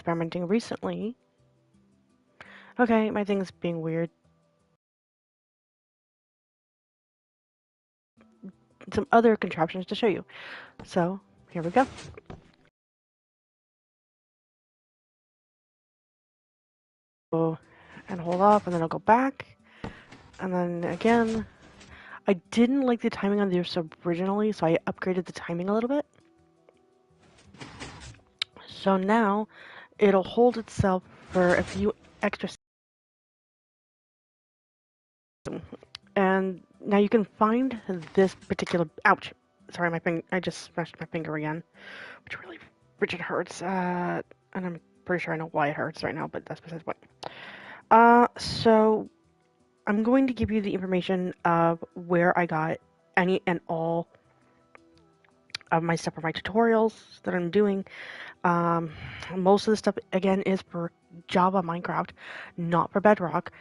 experimenting recently. Okay, my thing's being weird. Some other contraptions to show you. So, here we go. And hold off, and then I'll go back. And then again, I didn't like the timing on this originally, so I upgraded the timing a little bit. So now it'll hold itself for a few extra seconds. And now you can find this particular. Ouch! Sorry, I just smashed my finger again, which really rigid hurts. And I'm pretty sure I know why it hurts right now, but that's besides the point. So I'm going to give you the information of where I got any and all of my stuff for my tutorials that I'm doing. Most of the stuff, again, is for Java Minecraft, not for Bedrock.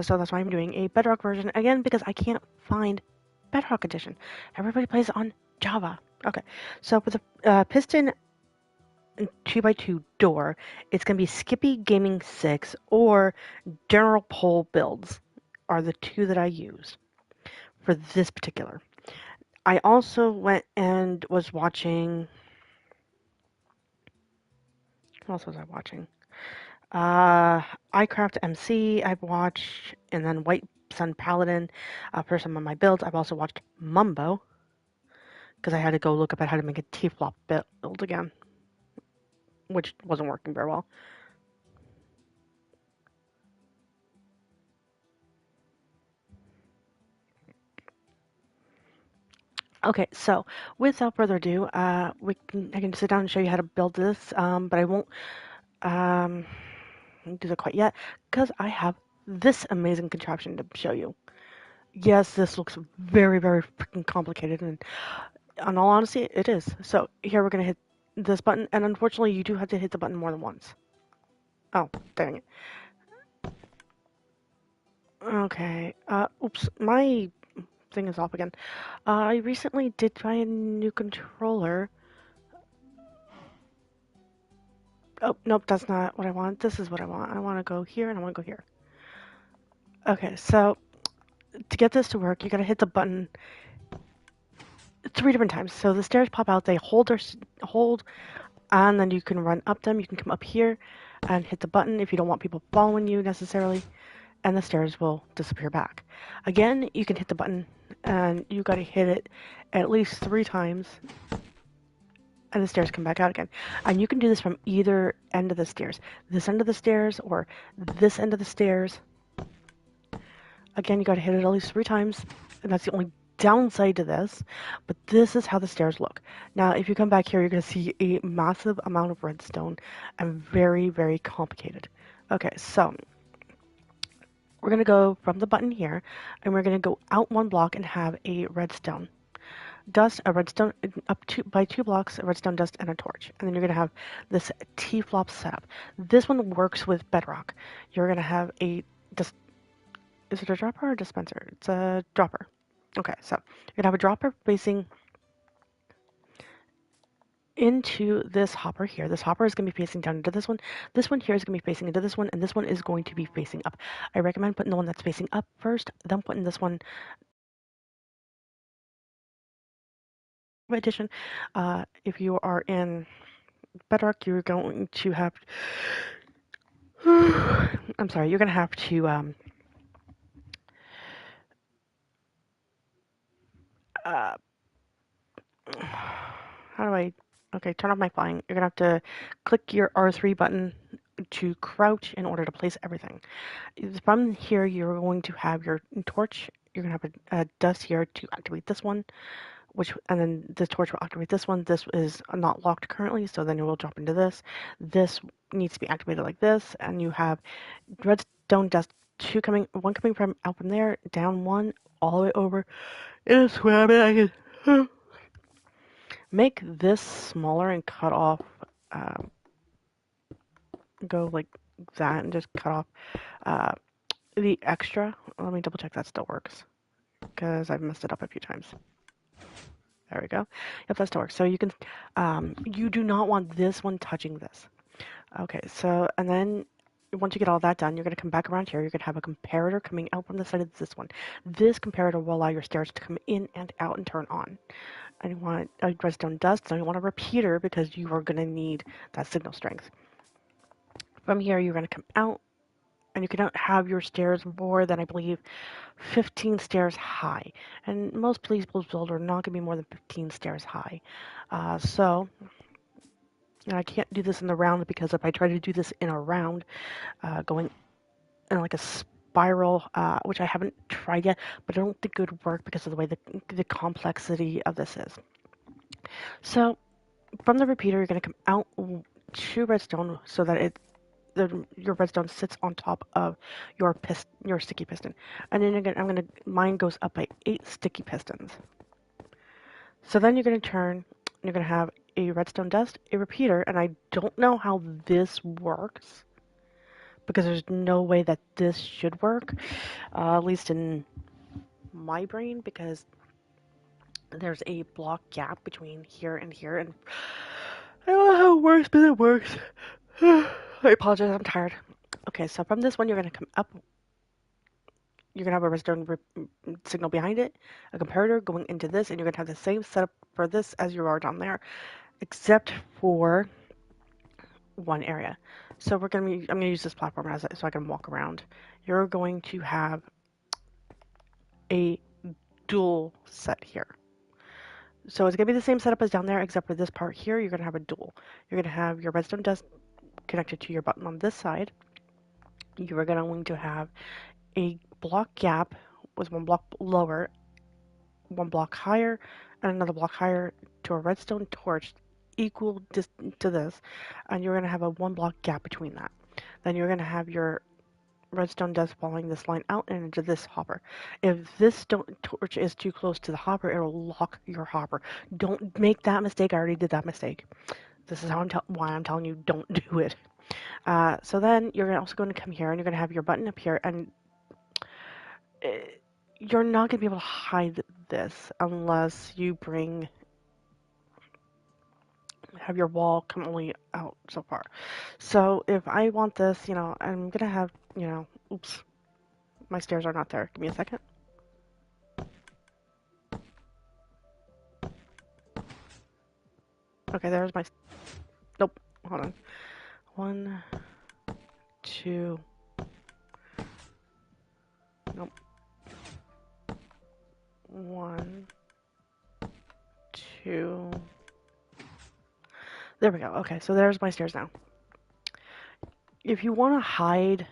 So that's why I'm doing a Bedrock version, again, because I can't find Bedrock Edition. Everybody plays on Java. Okay, so for the piston 2x2 door, it's going to be Skippy Gaming 6 or General Pole builds are the two that I use for this particular. I also went and was watching. What else was I watching? iCraft MC I've watched, and then White Sun Paladin for some of my builds. I've also watched Mumbo because I had to go look up at how to make a T-flop build again, which wasn't working very well. Okay, so without further ado, I can sit down and show you how to build this, but I won't do that quite yet because I have this amazing contraption to show you. Yes, this looks very, very freaking complicated, and in all honesty, it is. So here we're gonna hit this button, and unfortunately, you do have to hit the button more than once. Oh, dang it. Okay. Oops, my thing is off again. I recently did try a new controller. Oh, nope, that's not what I want. This is what I want. I want to go here, and I want to go here. Okay, so to get this to work, you gotta hit the button 3 different times. So the stairs pop out, they hold, and then you can run up them. You can come up here and hit the button if you don't want people following you necessarily, and the stairs will disappear back. Again, you can hit the button, and you gotta hit it at least 3 times, and the stairs come back out again. And you can do this from either end of the stairs. This end of the stairs or this end of the stairs. Again, you gotta hit it at least 3 times, and that's the only downside to this, but this is how the stairs look. Now, if you come back here, you're going to see a massive amount of redstone and very, very complicated. Okay, so we're going to go from the button here, and we're going to go out 1 block and have a redstone dust, a redstone by 2 blocks, a redstone dust, and a torch. And then you're going to have this T-flop setup. This one works with Bedrock. You're going to have a is it a dropper or a dispenser? It's a dropper. Okay, so you're gonna have a dropper facing into this hopper here. This hopper is gonna be facing down into this one. This one here is gonna be facing into this one, and this one is going to be facing up. I recommend putting the one that's facing up first, then putting this one edition. If you are in Bedrock, you're going to have. I'm sorry, you're gonna have to. Uh, how do I? Okay, turn off my flying. You're gonna have to click your R3 button to crouch in order to place everything. From here, you're going to have your torch. You're going to have a dust here to activate this one, and then the torch will activate this one. This is not locked currently, so then it will drop into this. This needs to be activated like this, and you have redstone dust one coming from out from there, down 1, all the way over. It's where I can make this smaller and cut off. Go like that and just cut off the extra. Let me double check that still works because I've messed it up a few times. There we go. Yep, that still works. So you can, you do not want this one touching this. Okay, so, and then once you get all that done, you're going to come back around here. You're going to have a comparator coming out from the side of this one. This comparator will allow your stairs to come in and out and turn on. And you want a redstone dust, and you want a repeater because you are going to need that signal strength. From here, you're going to come out, and you cannot have your stairs more than, I believe, 15 stairs high. And most pleasables build are not going to be more than 15 stairs high. So, I can't do this in the round because if I try to do this in a round, going in like a spiral, which I haven't tried yet, but I don't think it would work because of the way the complexity of this is. So from the repeater, you're going to come out to redstone so that your redstone sits on top of your sticky piston, and then mine goes up by 8 sticky pistons. So then you're going to turn. You're going to have a redstone dust, a repeater, and I don't know how this works because there's no way that this should work, at least in my brain, because there's a block gap between here and here, and I don't know how it works, but it works. I apologize, I'm tired. Okay, so from this one, you're going to come up. You're going to have a redstone signal behind it, a comparator going into this, and you're going to have the same setup for this as you are down there, except for one area. So I'm going to use this platform so I can walk around. You're going to have a dual set here. So it's going to be the same setup as down there, except for this part here, you're going to have a dual. You're going to have your redstone dust connected to your button on this side. You are going to have a block gap with one block lower, one block higher, and another block higher to a redstone torch equal to this, and you're going to have a one block gap between that. Then you're going to have your redstone dust following this line out and into this hopper. If this torch is too close to the hopper, it will lock your hopper. Don't make that mistake. I already did that mistake. This is why I'm telling you don't do it. So then you're also going to come here and you're going to have your button up here, and you're not going to be able to hide this unless you have your wall come only out so far. So if I want this, I'm going to have, oops, my stairs are not there. Give me a second. Okay, there's my, nope, hold on. 1, 2, nope. 1, 2. There we go. Okay, so there's my stairs now. If you want to hide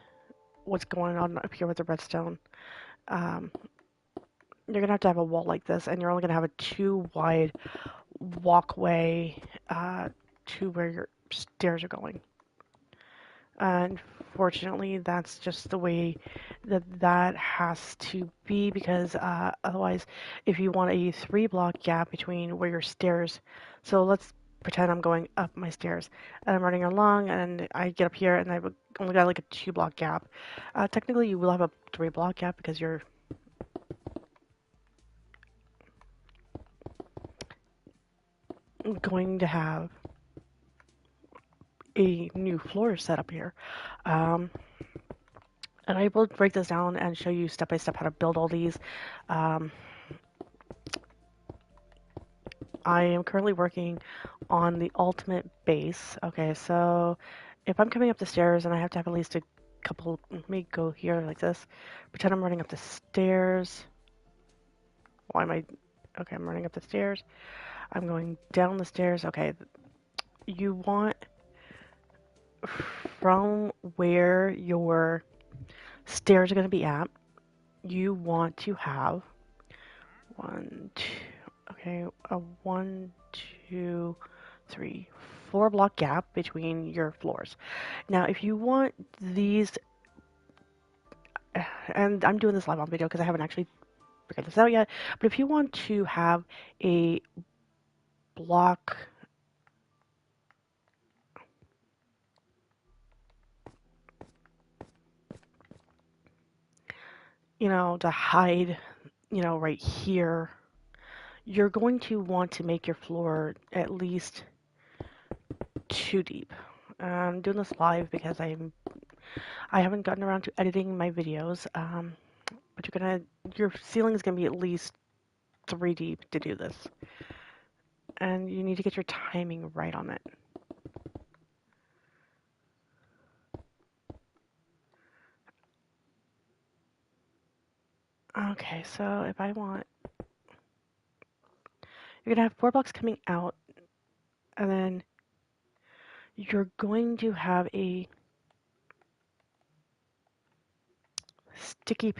what's going on up here with the redstone, you're going to have a wall like this, and you're only going to have a 2 wide walkway to where your stairs are going. Unfortunately, that's just the way that has to be, because otherwise, if you want a 3 block gap between where your stairs, so let's pretend I'm going up my stairs and I'm running along and I get up here and I've only got like a 2 block gap. Technically, you will have a 3 block gap because you're going to have a new floor set up here. And I will break this down and show you step by step how to build all these. I am currently working on the ultimate base. Okay, so if I'm coming up the stairs and I have to have at least a couple, let me go here like this. Pretend I'm running up the stairs. Why am I, okay, I'm running up the stairs. I'm going down the stairs. Okay, you want from where your stairs are going to be at, you want to have 1, 2, okay, a 1, 2, 3, 4 block gap between your floors. Now, if you want these, and I'm doing this live on video because I haven't actually figured this out yet, but if you want to have a block, to hide, right here, you're going to want to make your floor at least 2 deep. I'm doing this live because I haven't gotten around to editing my videos. But your ceiling is gonna be at least 3 deep to do this, and you need to get your timing right on it. Okay, so if I want, you're gonna have 4 blocks coming out, and then you're going to have a sticky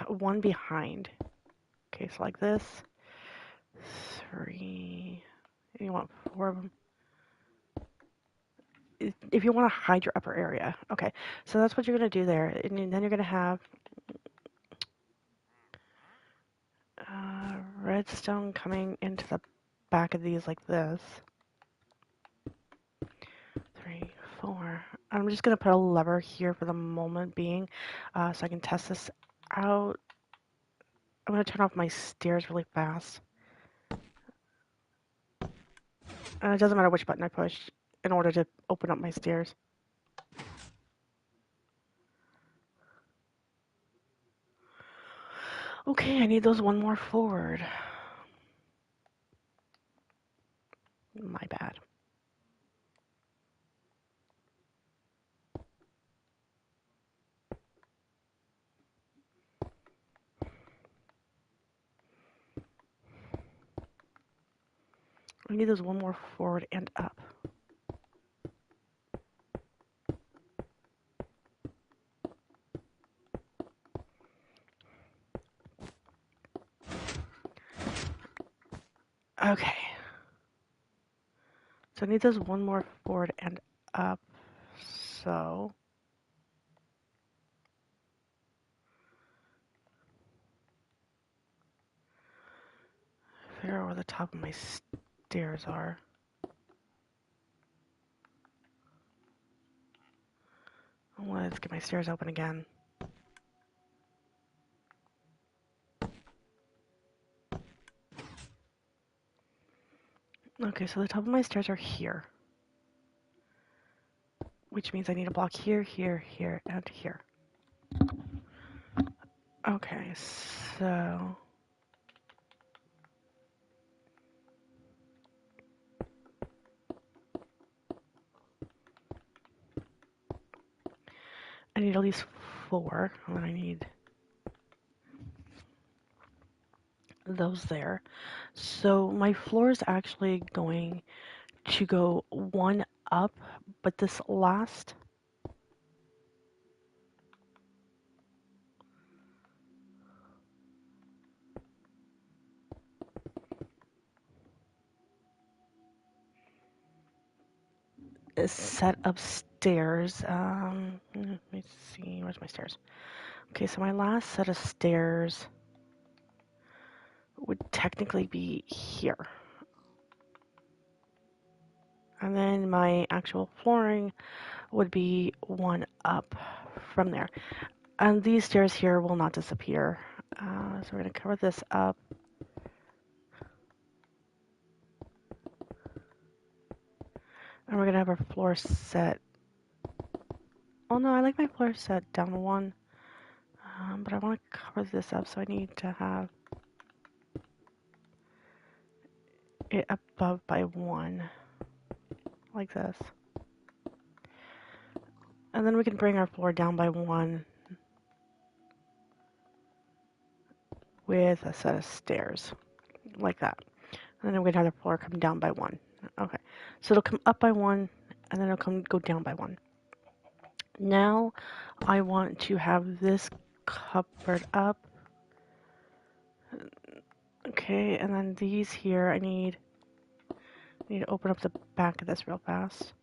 one behind. Okay, so like this, 3. You want 4 of them. If you want to hide your upper area. Okay, so that's what you're going to do there. And then you're going to have redstone coming into the back of these like this. 3, 4. I'm just going to put a lever here for the moment being so I can test this out. I'm going to turn off my stairs really fast. And it doesn't matter which button I push in order to open up my stairs. Okay, I need those 1 more forward. My bad. I need those 1 more forward and up. Okay. So I need those 1 more forward and up. So figure out where the top of my stairs are. Let's get my stairs open again. Okay, so the top of my stairs are here. Which means I need a block here, here, here, and here. Okay, so I need at least 4, and then I need those there. So my floor is actually going to go 1 up, but this last set of stairs, let me see, where's my stairs? Okay, so my last set of stairs would technically be here. And then my actual flooring would be 1 up from there. And these stairs here will not disappear. So we're going to cover this up. And we're going to have our floor set. Oh no, I like my floor set down 1. But I want to cover this up, so I need to have it above by 1. Like this. And then we can bring our floor down by 1 with a set of stairs. Like that. And then we're going to have the floor come down by 1. Okay. So it'll come up by 1, and then it'll go down by 1. Now I want to have this covered up. Okay, and then these here, I need to open up the back of this real fast.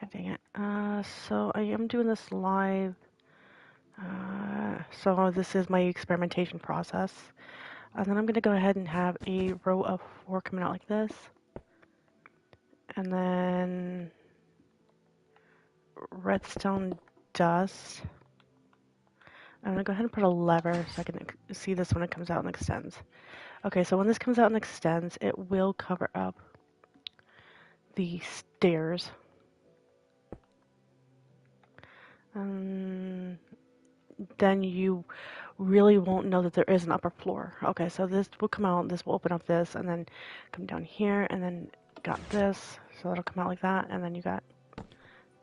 God dang it. So I am doing this live. So this is my experimentation process. And then I'm going to go ahead and have a row of 4 coming out like this. And then redstone dust. I'm going to go ahead and put a lever so I can see this when it comes out and extends. Okay, so when this comes out and extends, it will cover up the stairs. Then you really won't know that there is an upper floor. Okay, so this will come out, this will open up this, and then come down here, and then got this, so that'll come out like that, and then you got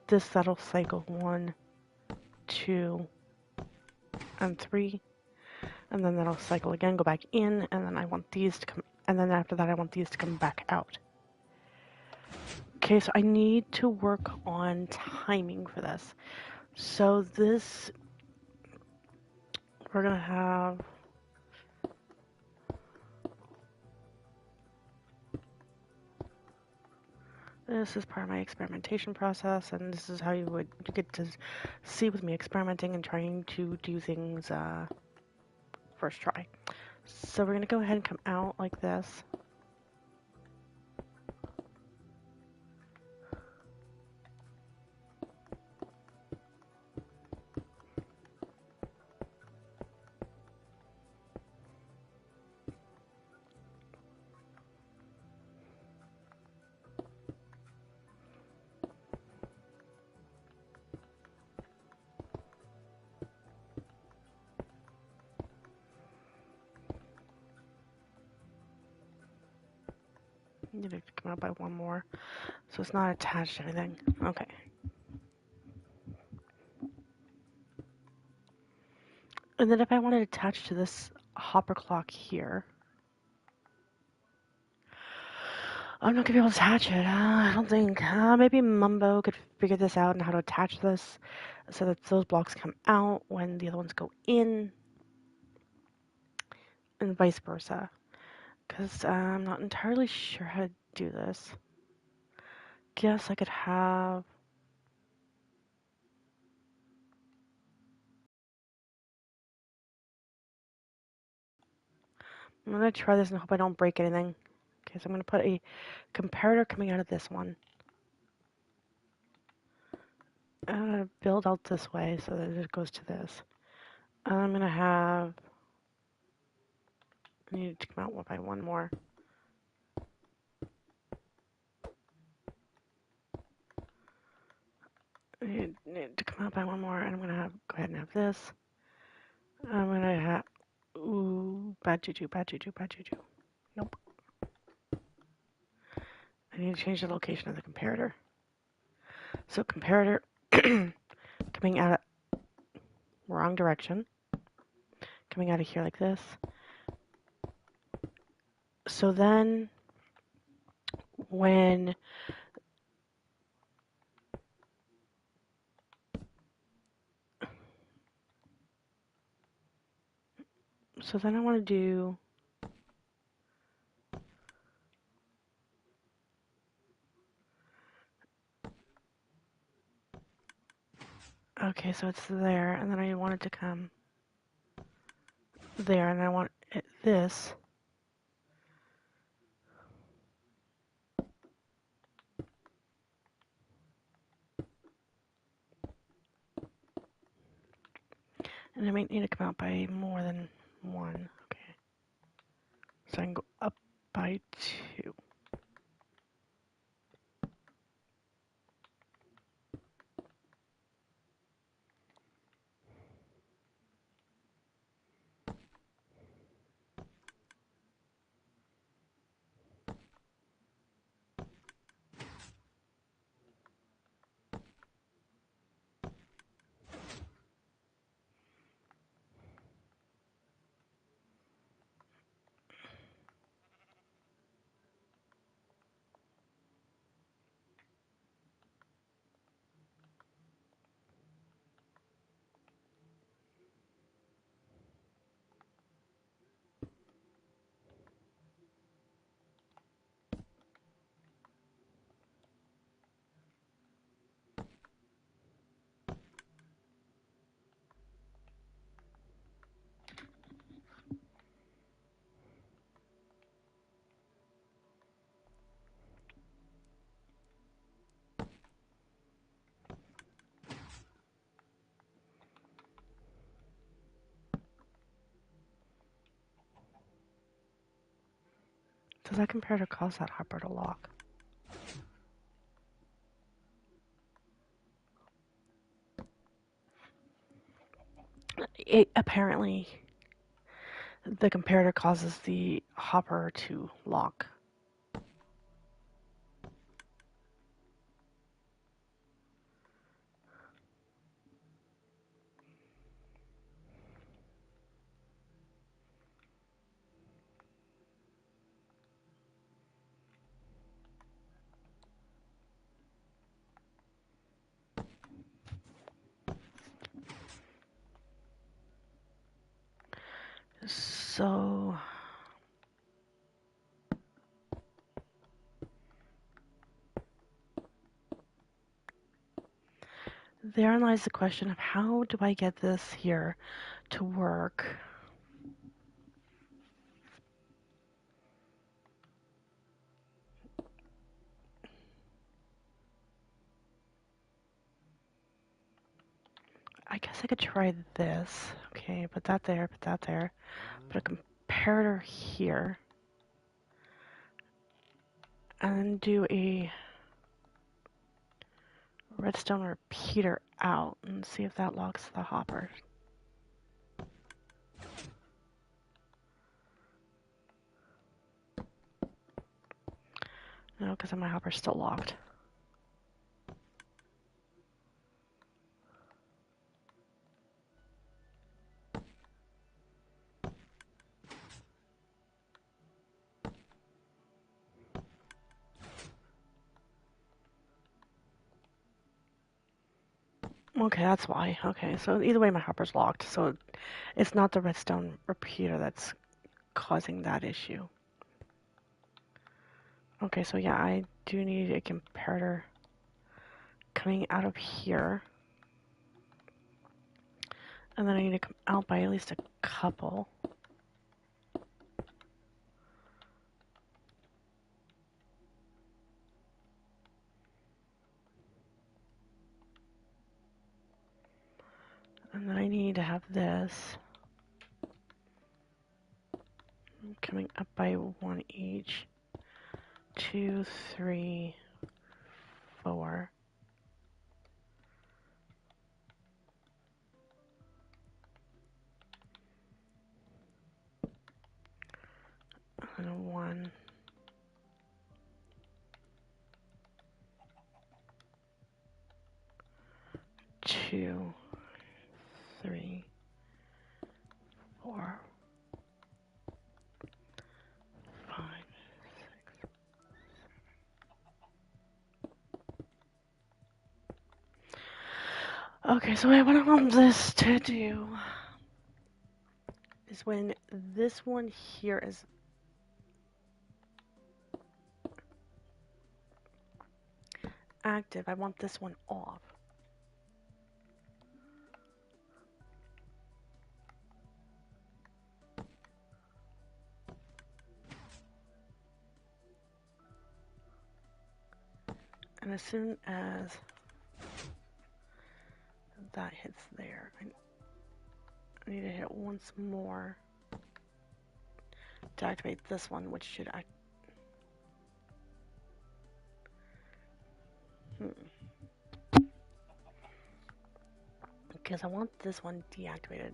this that'll cycle 1, 2, and 3, and then that'll cycle again, go back in, and then I want these to come, and then after that I want these to come back out. Okay, so I need to work on timing for this. So this, we're gonna have, this is part of my experimentation process, and this is how you get to see with me experimenting and trying to do things first try. So we're gonna go ahead and come out like this. Need to come out by one more, so it's not attached to anything. Okay. And then if I wanted to attach to this hopper clock here, I'm not gonna be able to attach it. I don't think. Maybe Mumbo could figure this out and how to attach this so that those blocks come out when the other ones go in, and vice versa. Because I'm not entirely sure how to do this. Guess I could have. I'm gonna try this and hope I don't break anything. Okay, so I'm gonna put a comparator coming out of this one. I'm gonna build out this way so that it goes to this. I'm gonna have. I need to come out by one more. I need to come out by one more, and I'm gonna go ahead and have this. I'm gonna have. Ooh, bad juju, bad juju, bad juju. Nope. I need to change the location of the comparator. So comparator coming out of wrong direction, coming out of here like this. So then when I want to do. Okay, so it's there, and then I want it to come there, and I want it this. And I might need to come out by more than one. Okay. So I can go up by 2. Does that comparator cause that hopper to lock? It apparently the comparator causes the hopper to lock. So therein lies the question of how do I get this here to work? I guess I could try this. Okay, put that there, put that there. Put a comparator here. And then do a redstone repeater out and see if that locks the hopper. No, because my hopper's still locked. Okay, that's why. Okay, so either way my hopper's locked, so it's not the redstone repeater that's causing that issue. Okay, so yeah, I do need a comparator coming out of here. And then I need to come out by at least a couple. And then I need to have this coming up by one each. 2, 3, 4. And 1, 2, 3, 4, 5, 6. Okay, so what I want this to do is when this one here is active, I want this one off. And as soon as that hits there, I need to hit once more to activate this one, which should act. Because I want this one deactivated.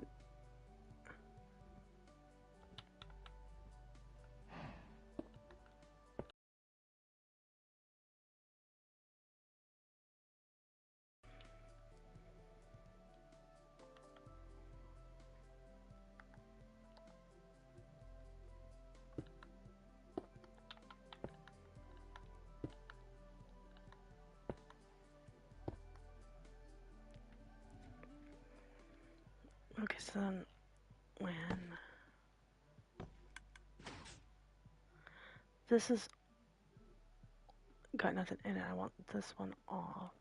Okay, so then when this has got nothing in it, I want this one off.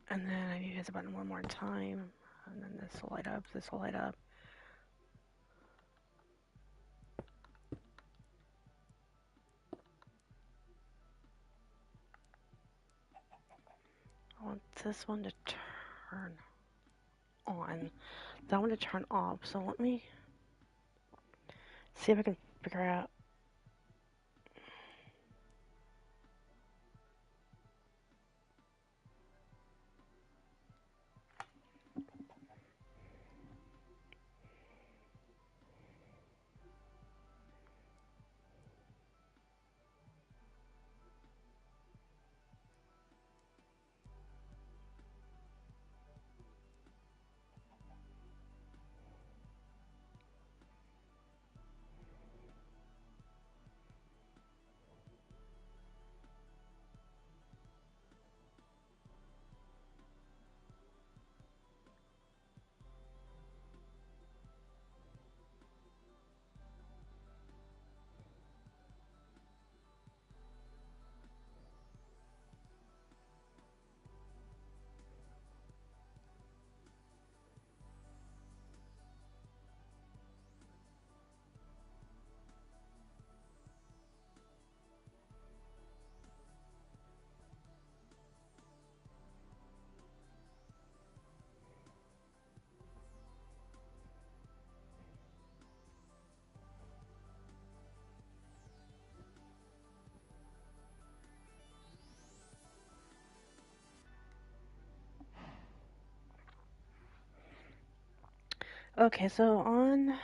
And then I need to hit the button one more time, and then this will light up, this will light up. I want this one to turn on, that one to turn off. So let me see if I can figure out. Okay, so on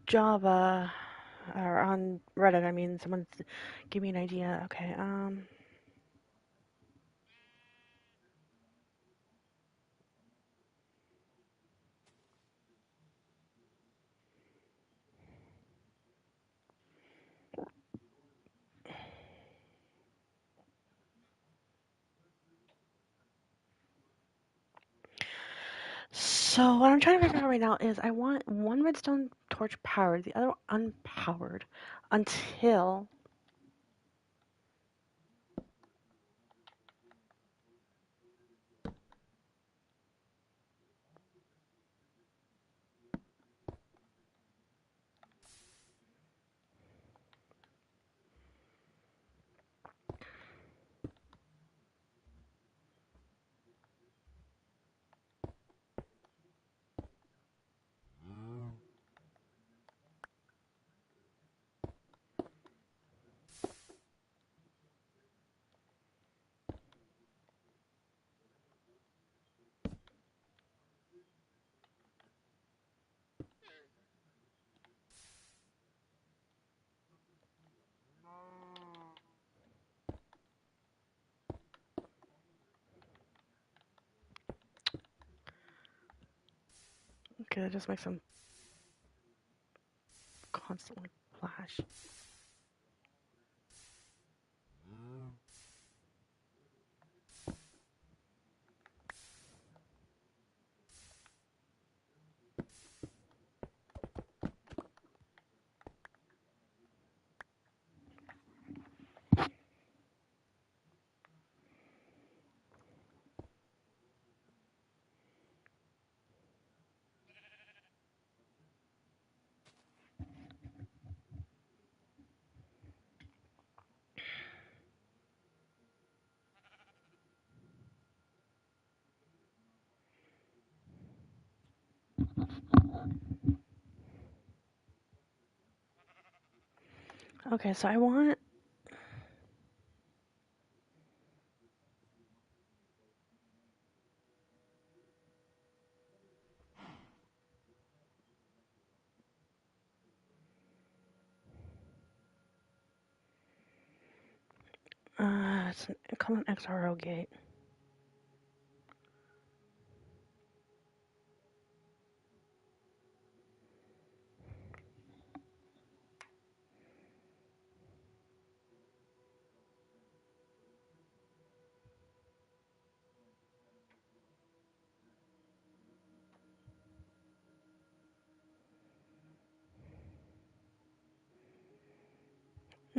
Java, or on Reddit, I mean, someone's give me an idea. Okay, so what I'm trying to figure out right now is I want one redstone torch powered, the other unpowered, until okay, that just makes them constantly flash. Okay, so I want it's an common XRO gate.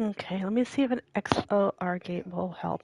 Okay, let me see if an XOR gate will help.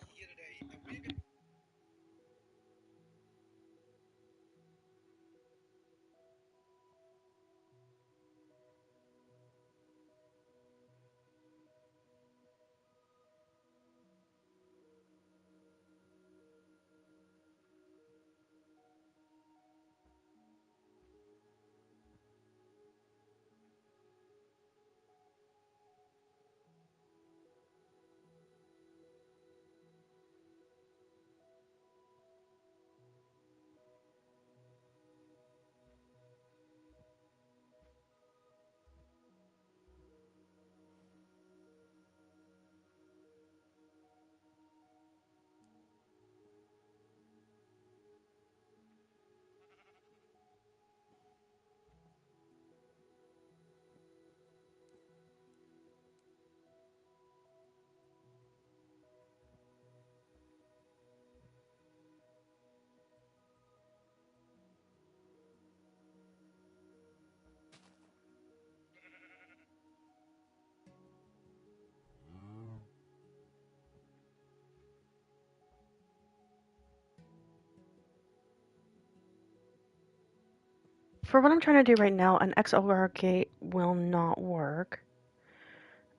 For what I'm trying to do right now, an XOR gate will not work.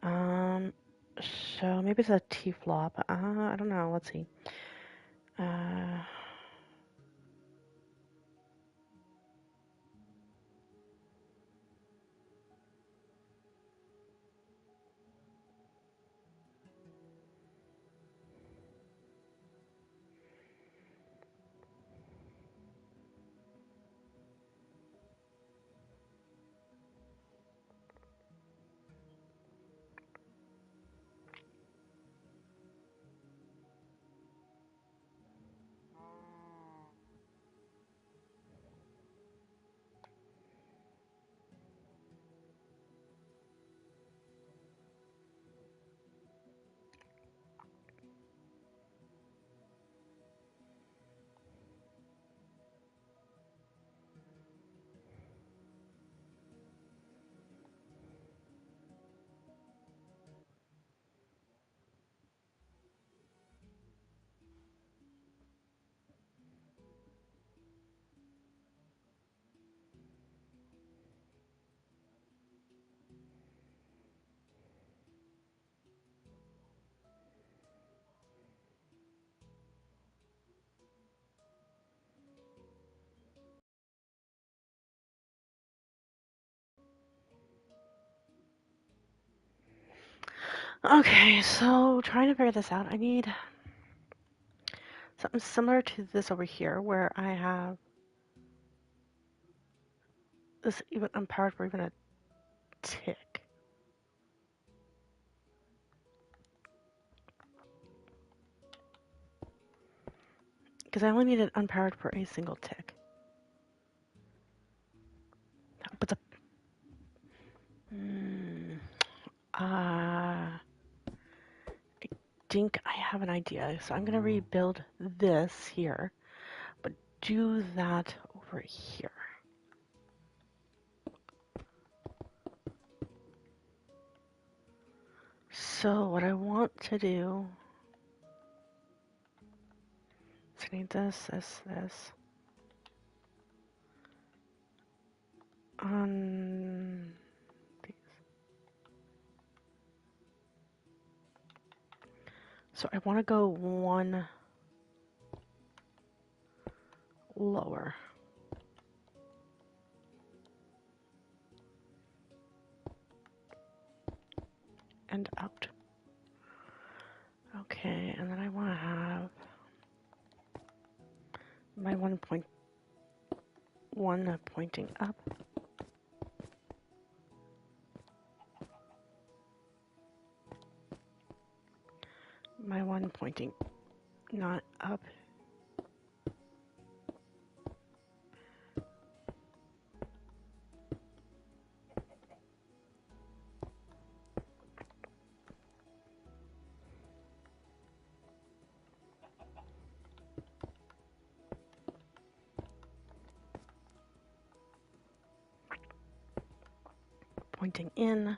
So maybe it's a T-flop. I don't know. Let's see. Uh, okay, so trying to figure this out, I need something similar to this over here, where I have this even unpowered for even a tick. Because I only need it unpowered for a single tick. But the... I think I have an idea. So I'm going to rebuild this here, but do that over here. So what I want to do is I need this. On these. So I want to go one lower. And out. Okay, and then I want to have my 1.1 pointing up. My one pointing not up. Pointing in.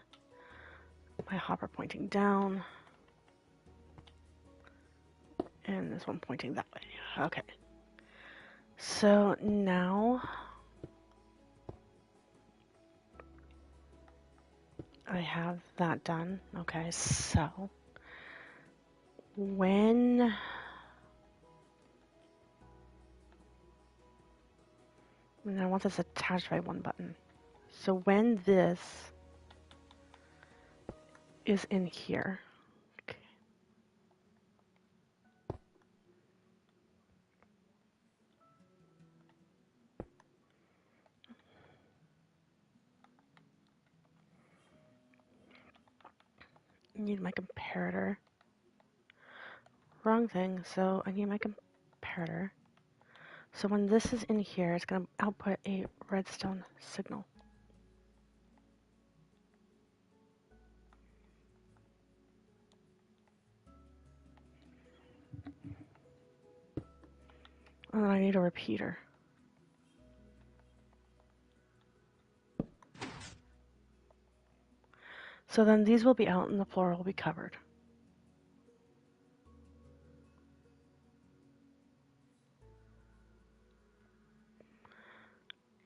My hopper pointing down. And this one pointing that way. Okay. So now I have that done. Okay, so when I want this attached by one button. So when this is in here, okay. I need my comparator. Wrong thing, so I need my comparator. So when this is in here, it's going to output a redstone signal. And then I need a repeater. So then these will be out and the floor will be covered.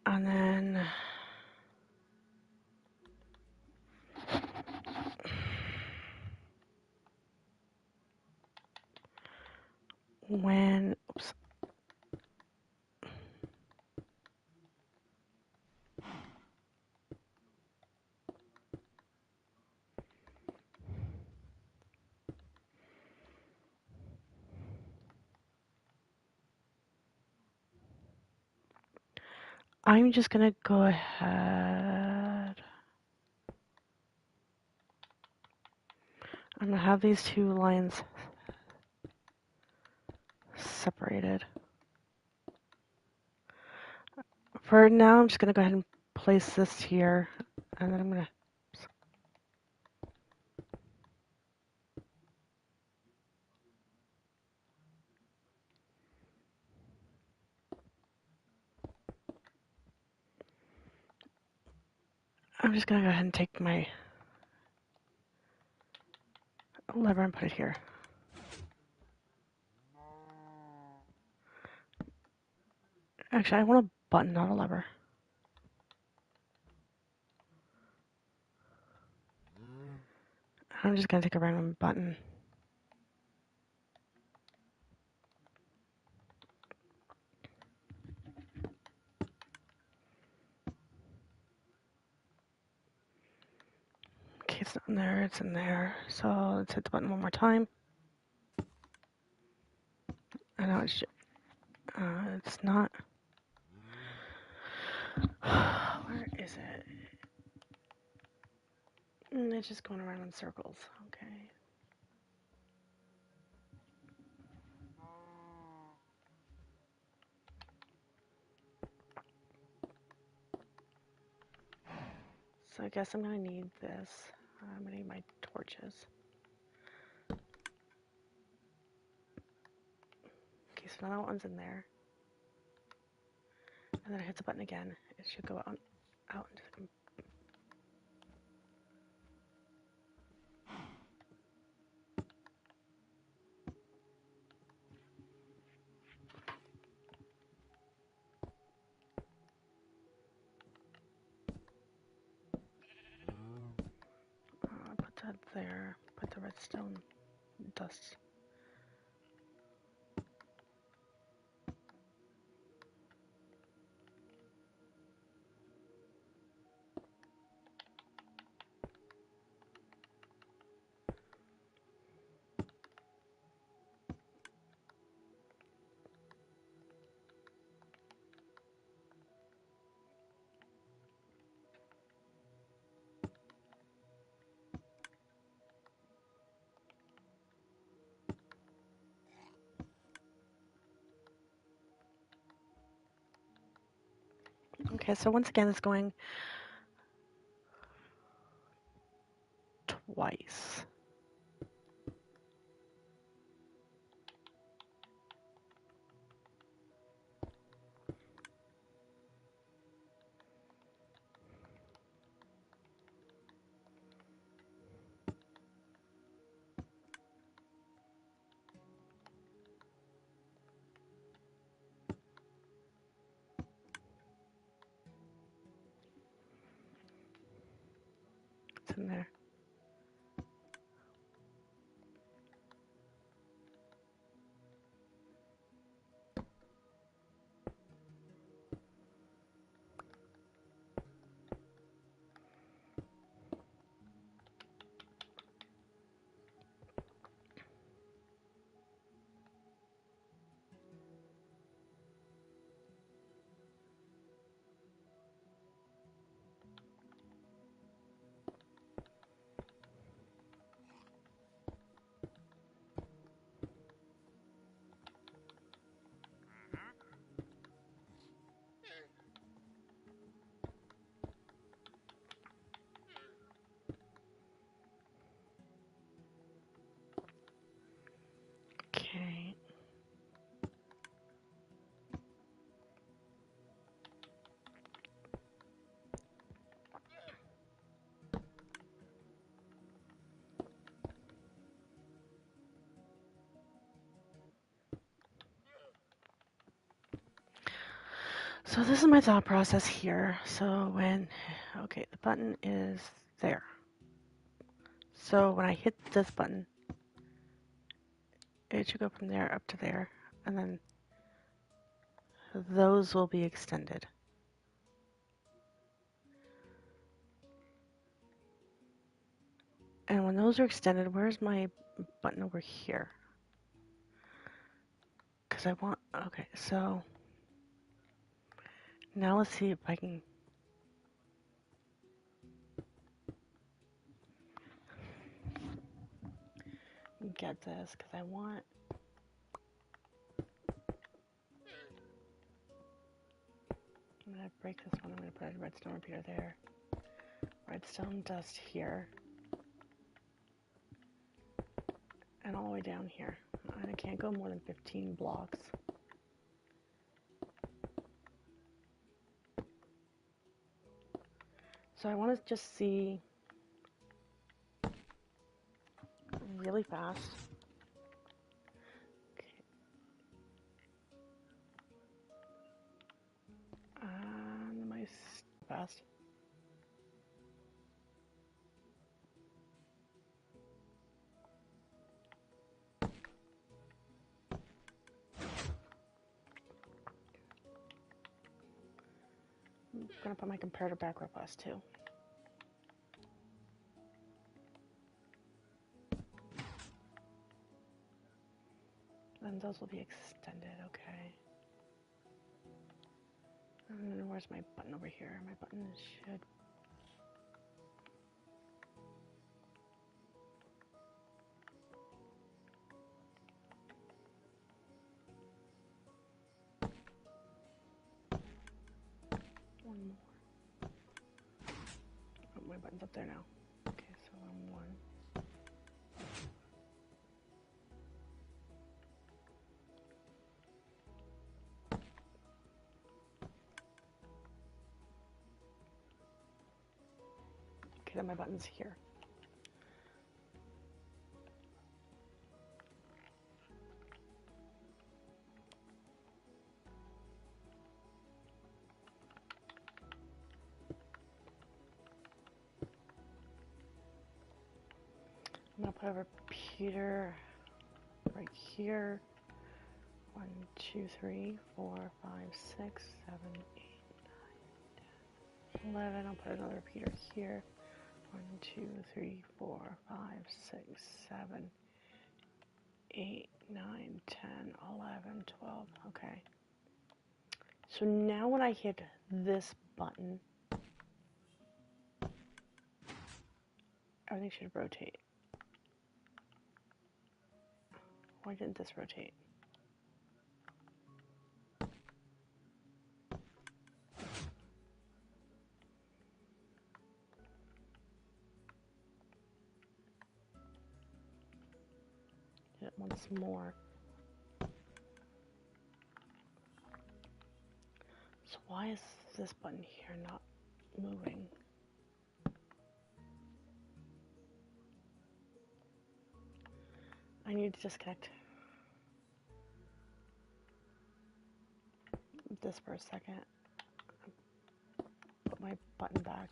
And then oops. I'm just gonna go ahead. I'm gonna have these two lines separated. For now, I'm just gonna go ahead and place this here, and then I'm just gonna go ahead and take my lever and put it here. Actually, I want a button, not a lever. I'm just gonna take a random button. Okay, it's not in there, it's in there. So let's hit the button one more time. I know it's not. Where is it? It's just going around in circles. Okay. So I guess I'm gonna need this. I'm gonna need my torches. Okay, so now that one's in there. And then I hit the button again. It should go out into the put that there. Put the redstone dust. Okay, so once again, it's going twice. It's in there. Okay. So this is my thought process here. So okay, the button is there. So when I hit this button, it should go from there up to there. and then those will be extended. And when those are extended, where's my button over here? Because I want, okay, so now let's see if I can get this, because I want, I'm going to break this one, I'm going to put a redstone repeater there, redstone dust here, and all the way down here. And I can't go more than 15 blocks. So I want to just see really fast. Okay. And my fast. I'm gonna put my comparator back robust too. And those will be extended, okay. And then where's my button over here? My button should... One more. Oh, my button's up there now. Okay, so I'm one. Okay, then my button's here. I'm gonna put a repeater right here. 1, 2, 3, 4, 5, 6, 7, 8, 9, 10, 11. I'll put another repeater here. 1, 2, 3, 4, 5, 6, 7, 8, 9, 10, 11, 12. Okay. So now when I hit this button, everything should rotate. Why didn't this rotate? Hit it once more. So why is this button here not moving? I need to disconnect this for a second. Put my button back.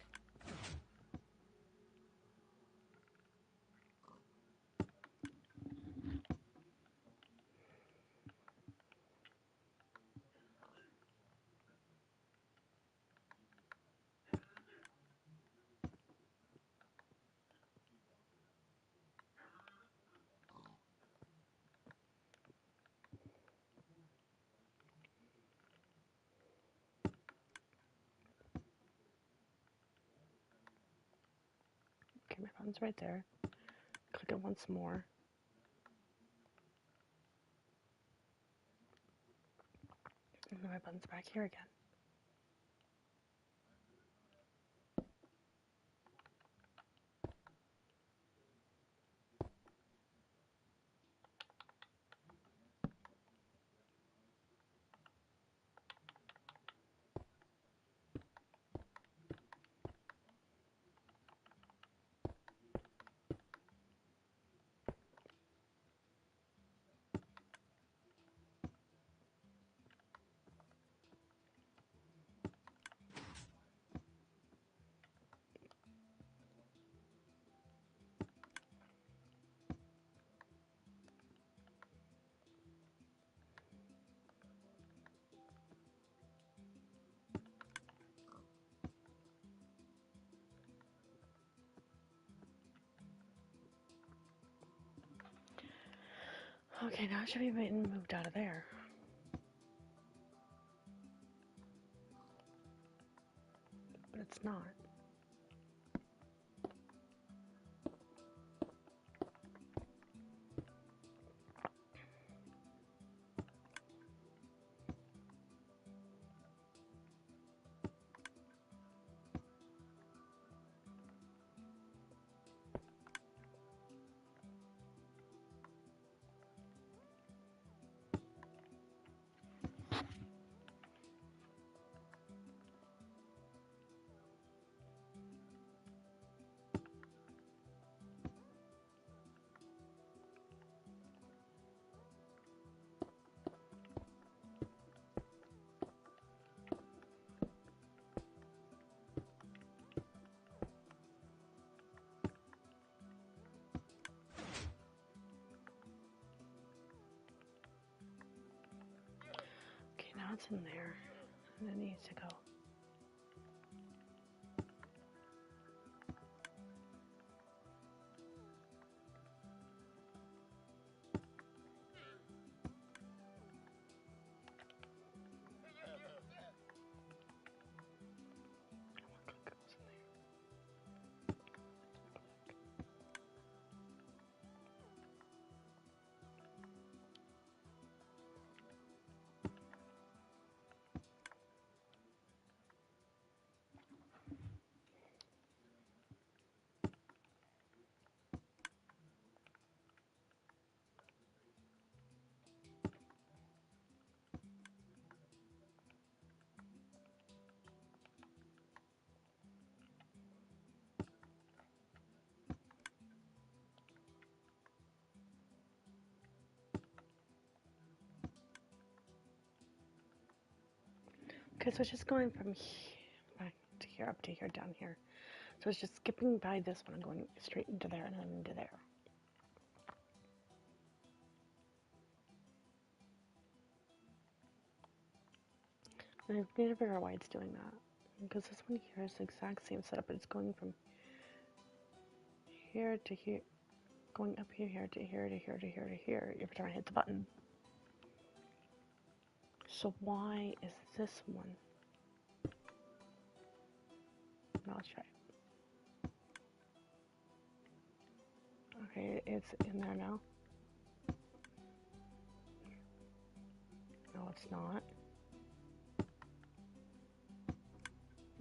Okay, my button's right there. Click it once more. And then my button's back here again. Okay, now it should be being moved out of there. But it's not. Okay, now it's in there. And it needs to go. Okay, so it's just going from here, back to here, up to here, down here. So it's just skipping by this one and going straight into there and then into there. And I need to figure out why it's doing that. Because this one here is the exact same setup, but it's going from here to here, going up here, here to here to here to here to here every time I hit the button. So why is this one? Now let's try it. Okay, it's in there now. No, it's not.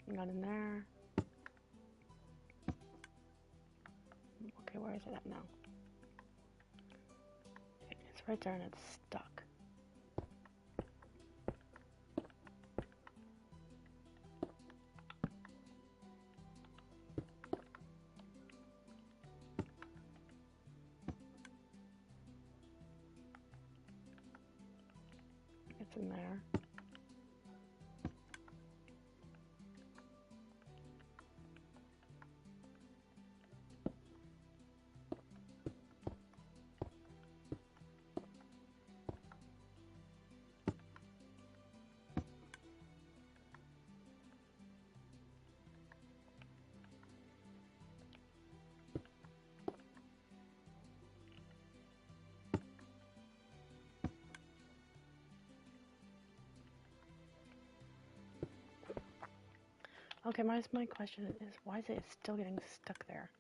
Not in there. Okay, where is it at now? It's right there and it's stuck. It's in there. Okay, my question is, why is it still getting stuck there?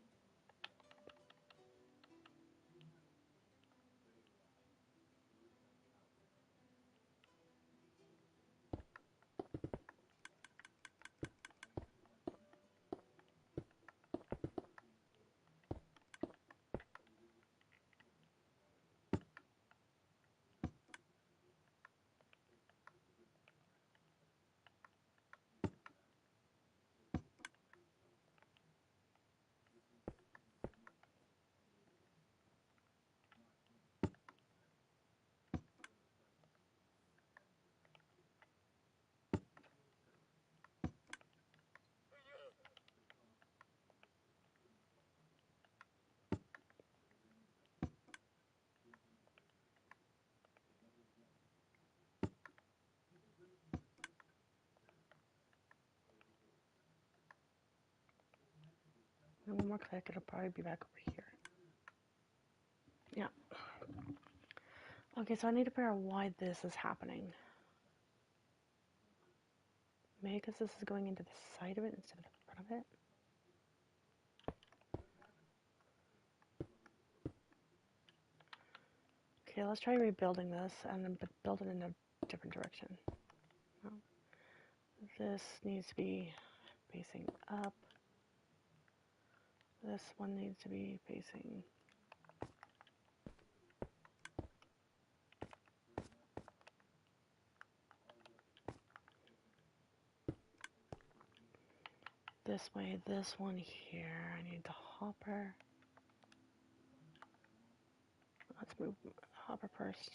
And one more click, it'll probably be back over here. Yeah. Okay, so I need to figure out why this is happening. Maybe because this is going into the side of it instead of the front of it. Okay, let's try rebuilding this and then build it in a different direction. No. This needs to be facing up. This one needs to be facing... this way. This one here, I need the hopper. Let's move the hopper first.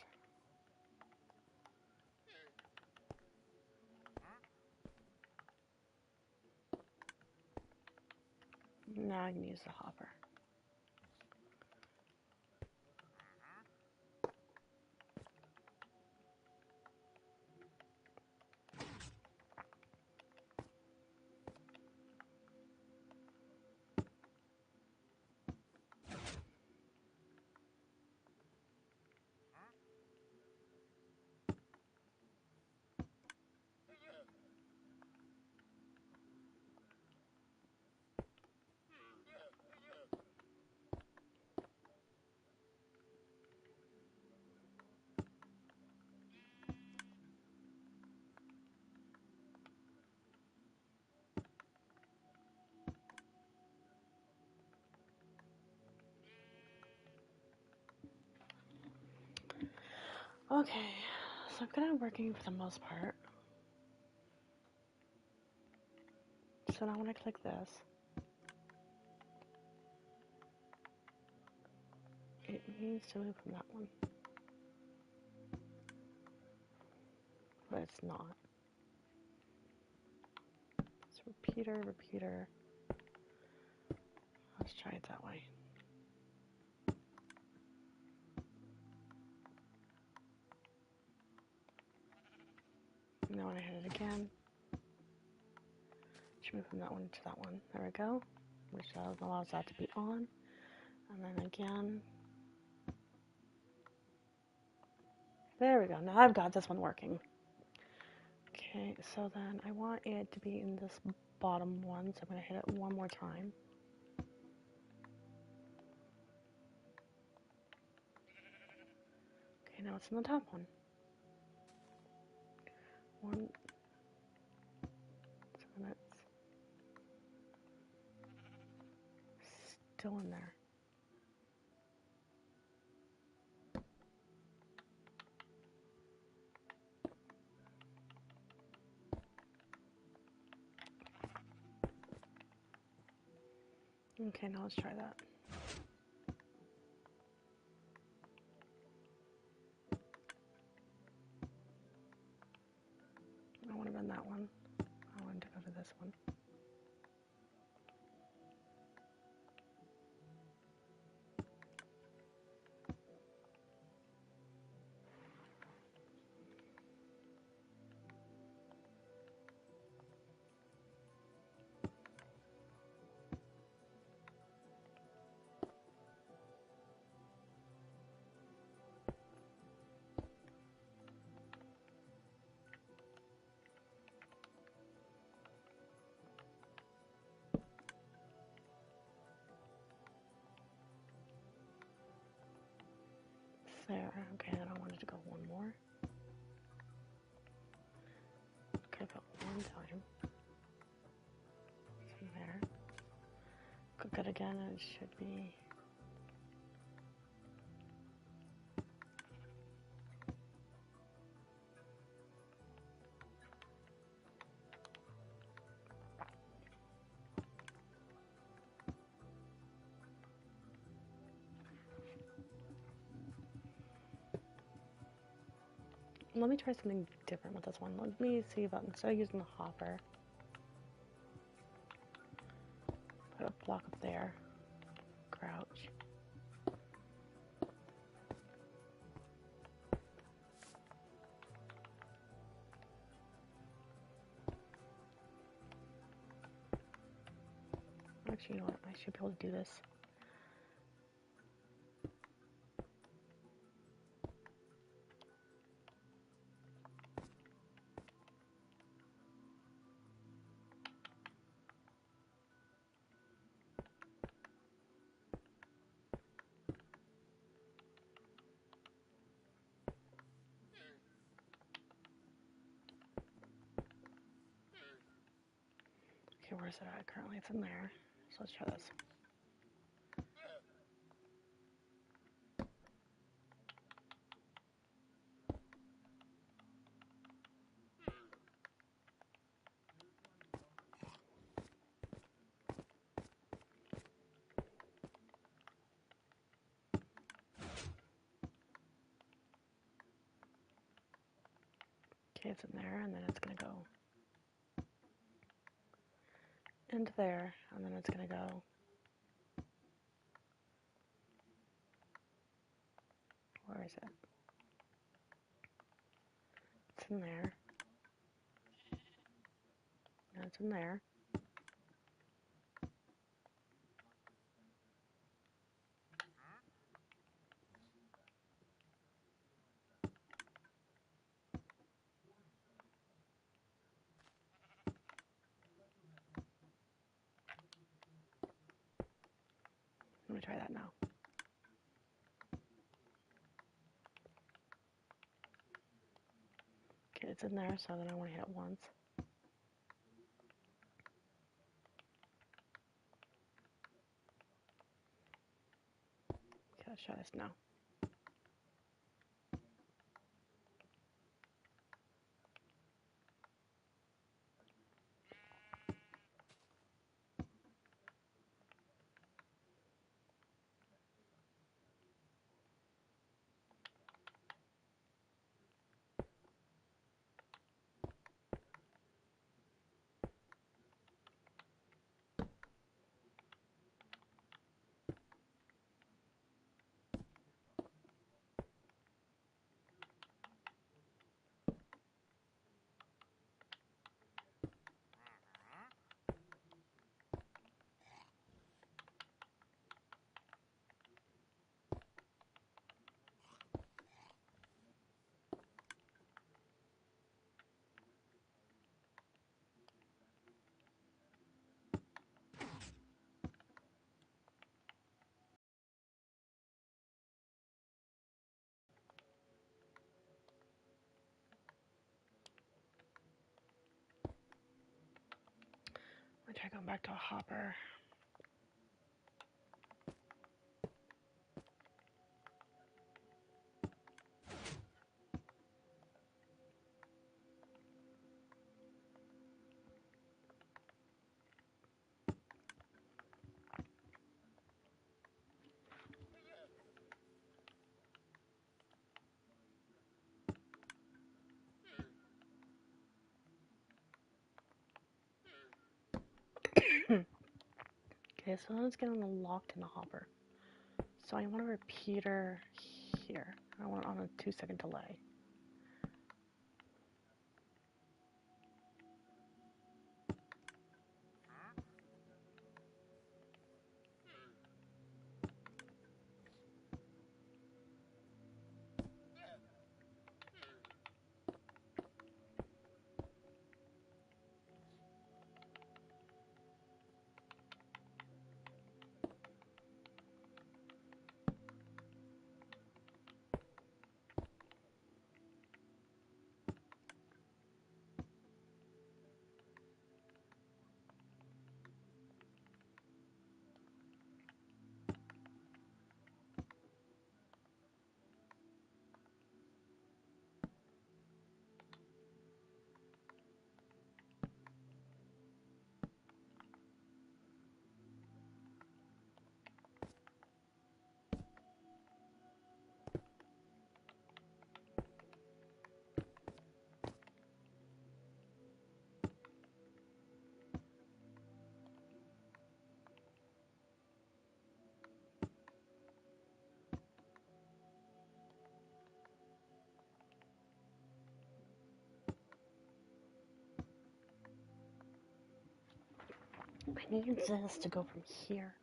Now I can use the hopper. Okay, so I'm kind of working for the most part. So now when I click this, it needs to move from that one. But it's not. It's repeater, repeater. Let's try it that way. Now when I hit it again, it should move from that one to that one. There we go. Which allows that to be on. And then again. There we go. Now I've got this one working. Okay, so then I want it to be in this bottom one, so I'm going to hit it one more time. Okay, now it's in the top one. So then it's still in there. Okay, now let's try that. I want to run that one. I want to go to this one. There. Okay, then I wanted to go one more. Okay, go one time. From there. Click it again and it should be... Let me try something different with this one. Let me see about, instead of using the hopper, put a block up there. Crouch. Actually, you know what? I should be able to do this. Okay, where's it at currently? It's in there. So let's try this. Okay, it's in there, and then it's gonna go into there, and then it's gonna go where is it? It's in there. And it's in there. Let me try that now. Okay, it's in there, so then I want to hit it once. Okay, let's try this now. I'm gonna try going back to a hopper. Okay, so then it's getting locked in the hopper. So I want a repeater here. I want it on a 2-second delay. I need this to go from here.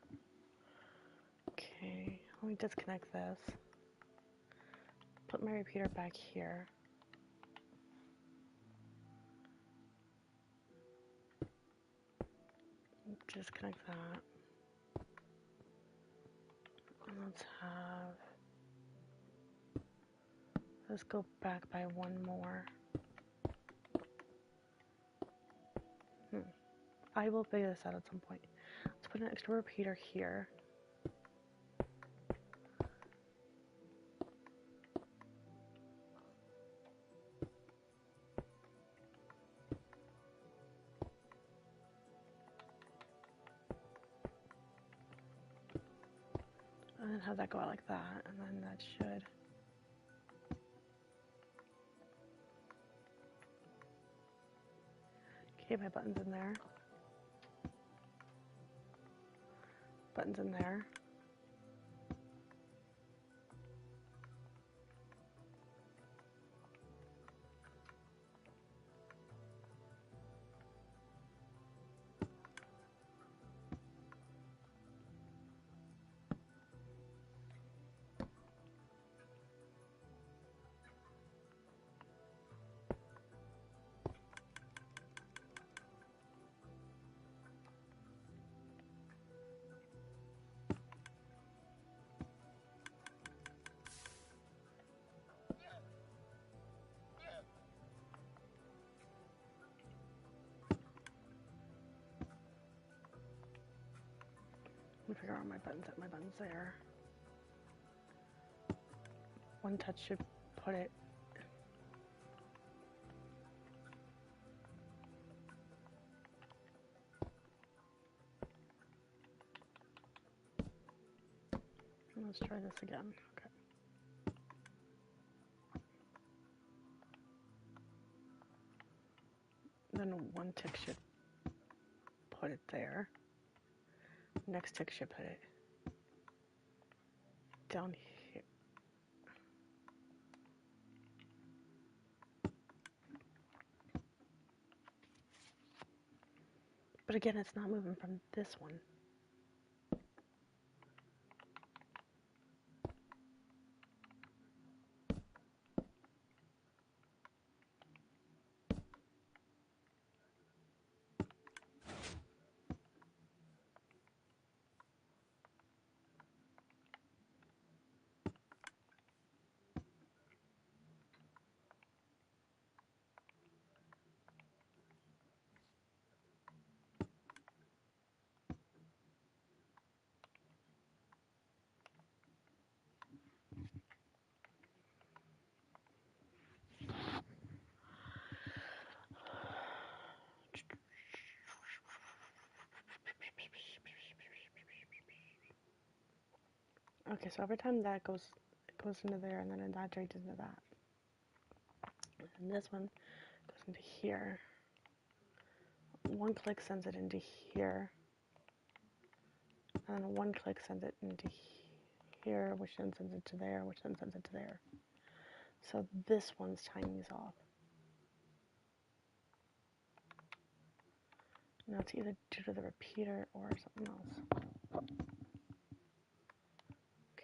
Okay, let me disconnect this. Put my repeater back here. Disconnect that. And let's have this go back by one more. I will figure this out at some point. Let's put an extra repeater here. And then have that go out like that, and then that should... Okay, my button's in there. Button's in there. Let me figure out where my button's at. My button's there. One touch should put it... Let's try this again. Okay. Then one tick should put it there. Next tick should put it down here. But again, it's not moving from this one. Okay, so every time that goes, it goes into there, and then that drains into that. And this one goes into here. One click sends it into here. And then one click sends it into here, which then sends it to there, which then sends it to there. So this one's tying these off. Now it's either due to the repeater or something else.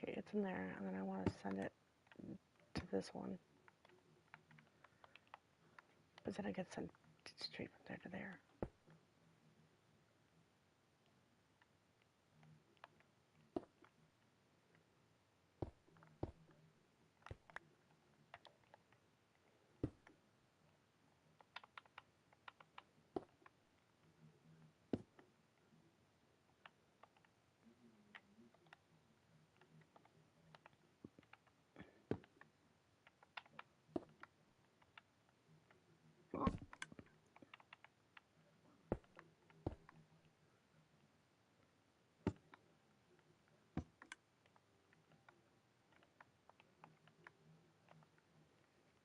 Okay, it's in there, and then I want to send it to this one. But then it gets sent straight from there to there.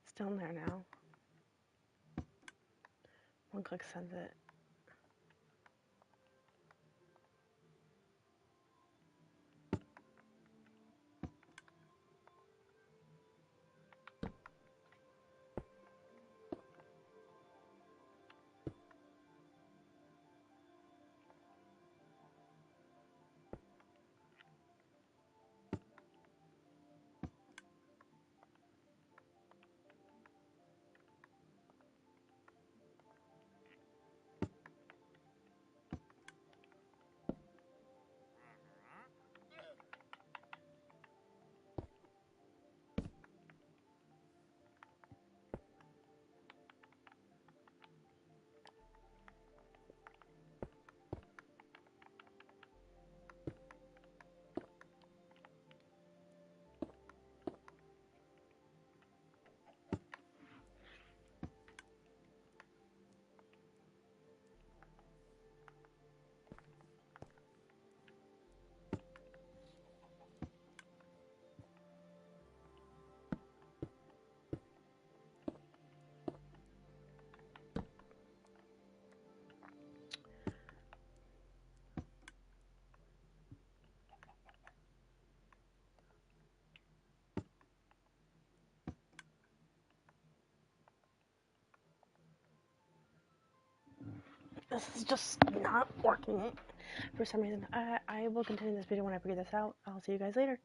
It's down there now. One click sends it. This is just not working for some reason. I will continue this video when I figure this out. I'll see you guys later.